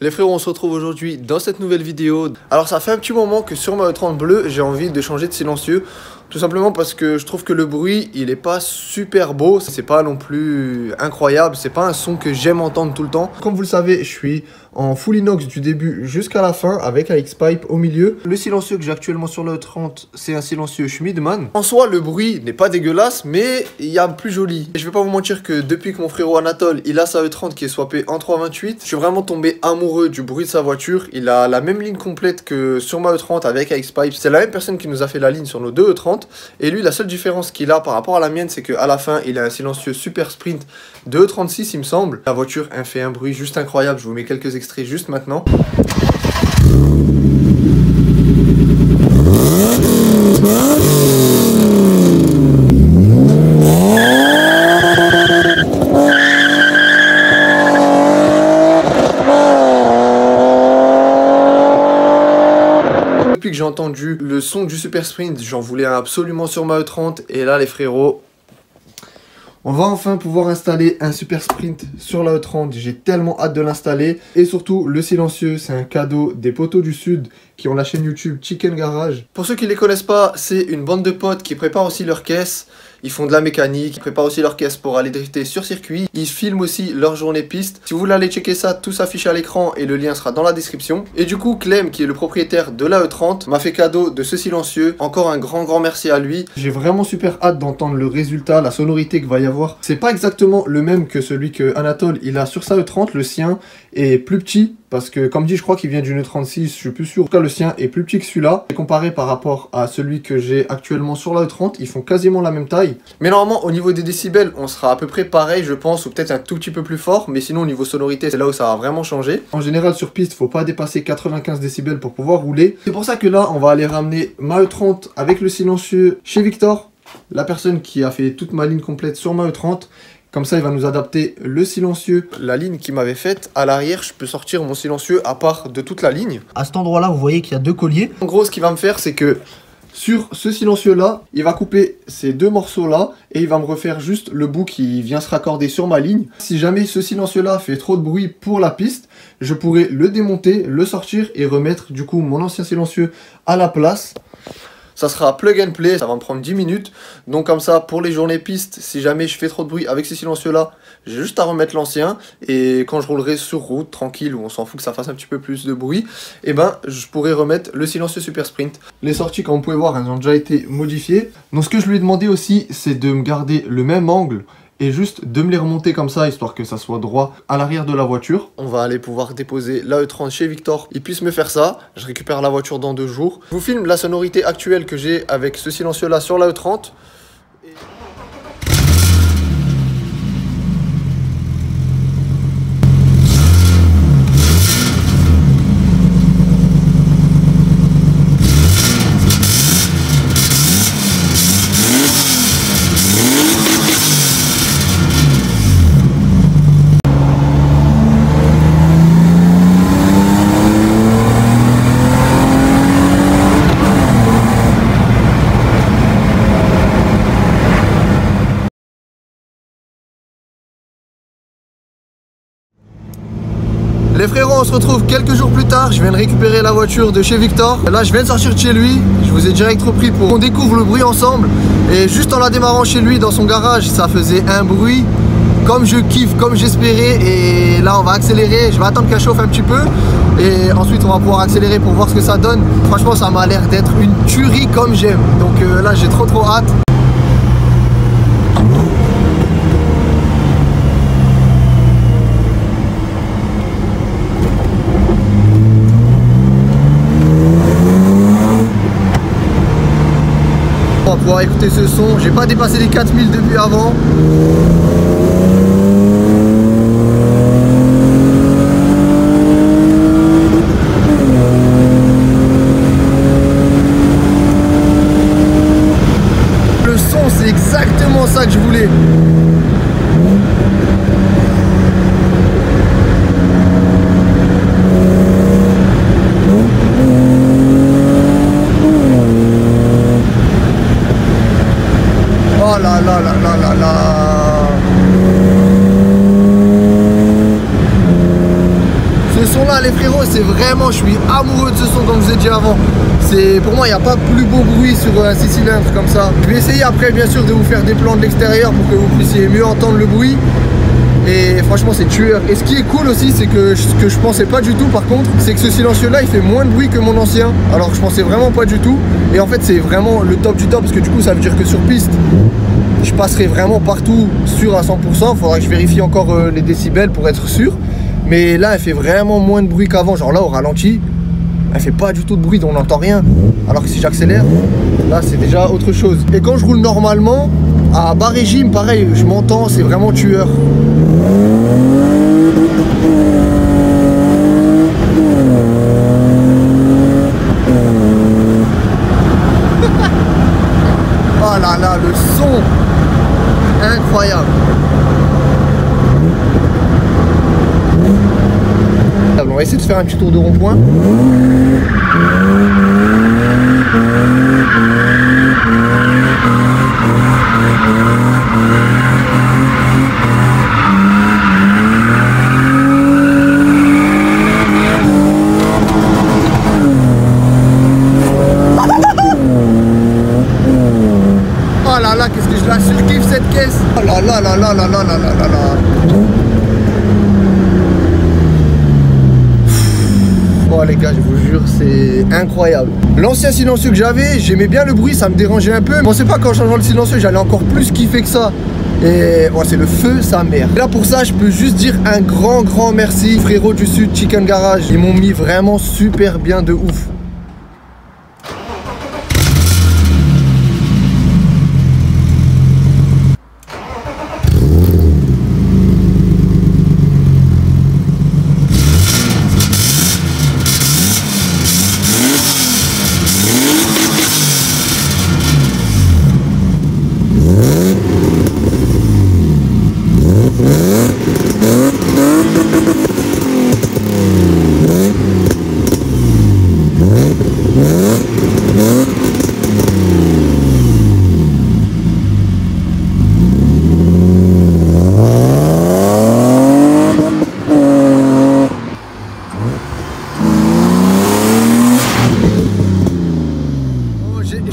Les frérots, on se retrouve aujourd'hui dans cette nouvelle vidéo. Alors ça fait un petit moment que sur ma E30 bleue, j'ai envie de changer de silencieux. Tout simplement parce que je trouve que le bruit, il est pas super beau. C'est pas non plus incroyable, c'est pas un son que j'aime entendre tout le temps. Comme vous le savez, je suis en full inox du début jusqu'à la fin avec un X-Pipe au milieu. Le silencieux que j'ai actuellement sur le E30, c'est un silencieux Schmidman. En soi, le bruit n'est pas dégueulasse, mais il y a plus joli. Et je vais pas vous mentir que depuis que mon frérot Anatole, il a sa E30 qui est swappée en 328, je suis vraiment tombé amoureux du bruit de sa voiture. Il a la même ligne complète que sur ma E30 avec un X-Pipe. C'est la même personne qui nous a fait la ligne sur nos deux E30. Et lui, la seule différence qu'il a par rapport à la mienne, c'est qu'à la fin, il a un silencieux Super Sprint de E36, il me semble. La voiture, elle fait un bruit juste incroyable. Je vous mets quelques extraits juste maintenant. Depuis que j'ai entendu le son du Super Sprint, j'en voulais un absolument sur ma E30. Et là, les frérots, on va enfin pouvoir installer un Super Sprint sur la E30. J'ai tellement hâte de l'installer. Et surtout, le silencieux, c'est un cadeau des poteaux du Sud qui ont la chaîne YouTube Chicken Garage. Pour ceux qui ne les connaissent pas, c'est une bande de potes qui préparent aussi leur caisse. Ils font de la mécanique, ils préparent aussi leur caisse pour aller drifter sur circuit. Ils filment aussi leur journée piste. Si vous voulez aller checker ça, tout s'affiche à l'écran et le lien sera dans la description. Et du coup, Clem, qui est le propriétaire de la E30, m'a fait cadeau de ce silencieux. Encore un grand merci à lui. J'ai vraiment super hâte d'entendre le résultat, la sonorité qu'il va y avoir. C'est pas exactement le même que celui que Anatole il a sur sa E30. Le sien est plus petit. Parce que, comme dit, je crois qu'il vient d'une E36, je suis plus sûr. En tout cas, le sien est plus petit que celui-là. Et comparé par rapport à celui que j'ai actuellement sur la E30, ils font quasiment la même taille. Mais normalement, au niveau des décibels, on sera à peu près pareil, je pense, ou peut-être un tout petit peu plus fort. Mais sinon, au niveau sonorité, c'est là où ça va vraiment changer. En général, sur piste, faut pas dépasser 95 décibels pour pouvoir rouler. C'est pour ça que là, on va aller ramener ma E30 avec le silencieux chez Victor, la personne qui a fait toute ma ligne complète sur ma E30. Comme ça, il va nous adapter le silencieux. La ligne qu'il m'avait faite, à l'arrière, je peux sortir mon silencieux à part de toute la ligne. À cet endroit-là, vous voyez qu'il y a deux colliers. En gros, ce qu'il va me faire, c'est que sur ce silencieux-là, il va couper ces deux morceaux-là et il va me refaire juste le bout qui vient se raccorder sur ma ligne. Si jamais ce silencieux-là fait trop de bruit pour la piste, je pourrais le démonter, le sortir et remettre du coup mon ancien silencieux à la place. Ça sera plug and play, ça va me prendre 10 minutes. Donc comme ça, pour les journées pistes, si jamais je fais trop de bruit avec ces silencieux-là, j'ai juste à remettre l'ancien. Et quand je roulerai sur route, tranquille, où on s'en fout que ça fasse un petit peu plus de bruit, et ben je pourrai remettre le silencieux Super Sprint. Les sorties, comme vous pouvez voir, elles ont déjà été modifiées. Donc ce que je lui ai demandé aussi, c'est de me garder le même angle et juste de me les remonter comme ça, histoire que ça soit droit à l'arrière de la voiture. On va aller pouvoir déposer la E30 chez Victor. Il puisse me faire ça. Je récupère la voiture dans 2 jours. Je vous filme la sonorité actuelle que j'ai avec ce silencieux-là sur la E30. Les frérots, on se retrouve quelques jours plus tard. Je viens de récupérer la voiture de chez Victor. Là, je viens de sortir de chez lui. Je vous ai direct repris pour qu'on découvre le bruit ensemble. Et juste en la démarrant chez lui dans son garage, ça faisait un bruit comme je kiffe, comme j'espérais. Et là, on va accélérer. Je vais attendre qu'elle chauffe un petit peu. Et ensuite, on va pouvoir accélérer pour voir ce que ça donne. Franchement, ça m'a l'air d'être une tuerie comme j'aime. Donc là, j'ai trop hâte. On va pouvoir écouter ce son. J'ai pas dépassé les 4000 depuis avant. Le son, c'est exactement ça que je voulais. Oh là là là là là là. les frérots, c'est vraiment, je suis amoureux de ce son comme je vous ai dit avant. Pour moi, il n'y a pas plus beau bruit sur un 6 cylindres comme ça. Je vais essayer après bien sûr de vous faire des plans de l'extérieur pour que vous puissiez mieux entendre le bruit. Et franchement c'est tueur. Et ce qui est cool aussi, c'est que ce que je pensais pas du tout par contre, c'est que ce silencieux là il fait moins de bruit que mon ancien. Alors que je pensais vraiment pas du tout. Et en fait c'est vraiment le top du top, parce que du coup ça veut dire que sur piste je passerai vraiment partout sûr à 100%. Faudra que je vérifie encore les décibels pour être sûr. Mais là elle fait vraiment moins de bruit qu'avant. Genre là au ralenti elle fait pas du tout de bruit, donc on n'entend rien. Alors que si j'accélère, là c'est déjà autre chose. Et quand je roule normalement, à bas régime, pareil, je m'entends, c'est vraiment tueur. Oh là là, le son incroyable. On va essayer de faire un petit tour de rond-point. Oh là là, qu'est-ce que je la surkiffe cette caisse. Oh là là là là là là là là là. Oh les gars, je vous jure, c'est incroyable. L'ancien silencieux que j'avais, j'aimais bien le bruit, ça me dérangeait un peu. Je pensais pas qu'en changeant le silencieux, j'allais encore plus kiffer que ça. Et ouais, c'est le feu, sa mère. Et là pour ça, je peux juste dire un grand merci, frérot du Sud, Chicken Garage. Ils m'ont mis vraiment super bien de ouf.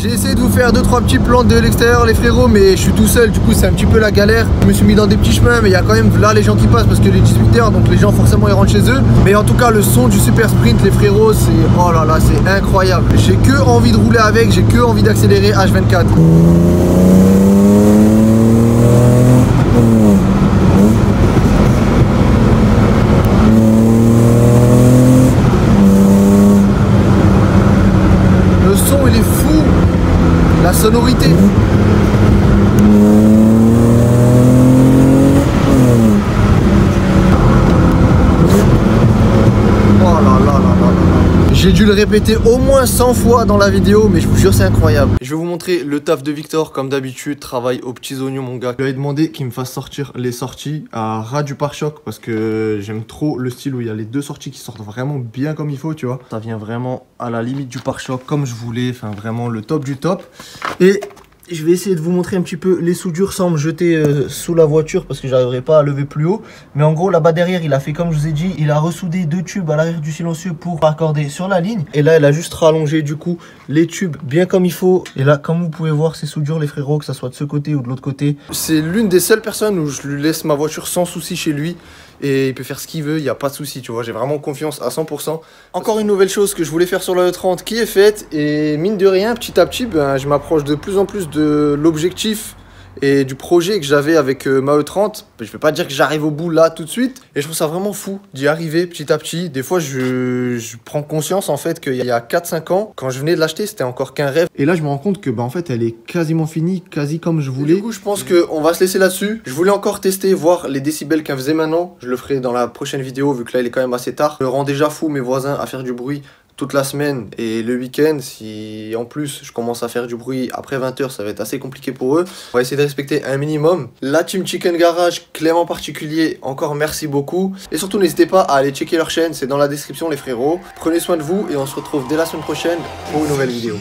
J'ai essayé de vous faire 2-3 petits plans de l'extérieur les frérots, mais je suis tout seul, du coup c'est un petit peu la galère. Je me suis mis dans des petits chemins, mais il y a quand même là les gens qui passent parce que les 18h, donc les gens forcément ils rentrent chez eux. Mais en tout cas le son du Super Sprint les frérots, c'est oh là là, c'est incroyable. J'ai que envie de rouler avec, j'ai que envie d'accélérer H24. Le son il est fou. La sonorité. Oh là là là là là là. J'ai dû le répéter au moins 100 fois dans la vidéo, mais je vous jure c'est incroyable. Je vais vous montrer le taf de Victor, comme d'habitude, travail aux petits oignons mon gars. Je lui ai demandé qu'il me fasse sortir les sorties à ras du pare-choc parce que j'aime trop le style où il y a les deux sorties qui sortent vraiment bien comme il faut, tu vois. Ça vient vraiment à la limite du pare-choc comme je voulais, enfin vraiment le top du top. Et je vais essayer de vous montrer un petit peu les soudures sans me jeter sous la voiture parce que j'arriverai pas à lever plus haut. Mais en gros là-bas derrière il a fait comme je vous ai dit, il a ressoudé 2 tubes à l'arrière du silencieux pour raccorder sur la ligne. Et là elle a juste rallongé du coup les tubes bien comme il faut. Et là comme vous pouvez voir ces soudures les frérots, que ça soit de ce côté ou de l'autre côté. C'est l'une des seules personnes où je lui laisse ma voiture sans souci chez lui. Et il peut faire ce qu'il veut, il n'y a pas de souci, tu vois, j'ai vraiment confiance à 100%. Encore une nouvelle chose que je voulais faire sur la E30 qui est faite, et mine de rien, petit à petit, ben, je m'approche de plus en plus de l'objectif et du projet que j'avais avec ma E30. Je vais pas dire que j'arrive au bout là tout de suite, et je trouve ça vraiment fou d'y arriver petit à petit. Des fois je prends conscience en fait qu'il y a 4-5 ans, quand je venais de l'acheter, c'était encore qu'un rêve. Et là je me rends compte que bah, en fait elle est quasiment finie, quasi comme je voulais. Et du coup je pense qu'on va se laisser là-dessus. Je voulais encore tester, voir les décibels qu'elle faisait maintenant. Je le ferai dans la prochaine vidéo vu que là il est quand même assez tard. Je me rends déjà fou mes voisins à faire du bruit toute la semaine et le week-end. Si en plus je commence à faire du bruit après 20 h, ça va être assez compliqué pour eux. On va essayer de respecter un minimum. La team Chicken Garage, Clem en particulier, encore merci beaucoup. Et surtout n'hésitez pas à aller checker leur chaîne, c'est dans la description les frérots. Prenez soin de vous et on se retrouve dès la semaine prochaine pour une nouvelle vidéo.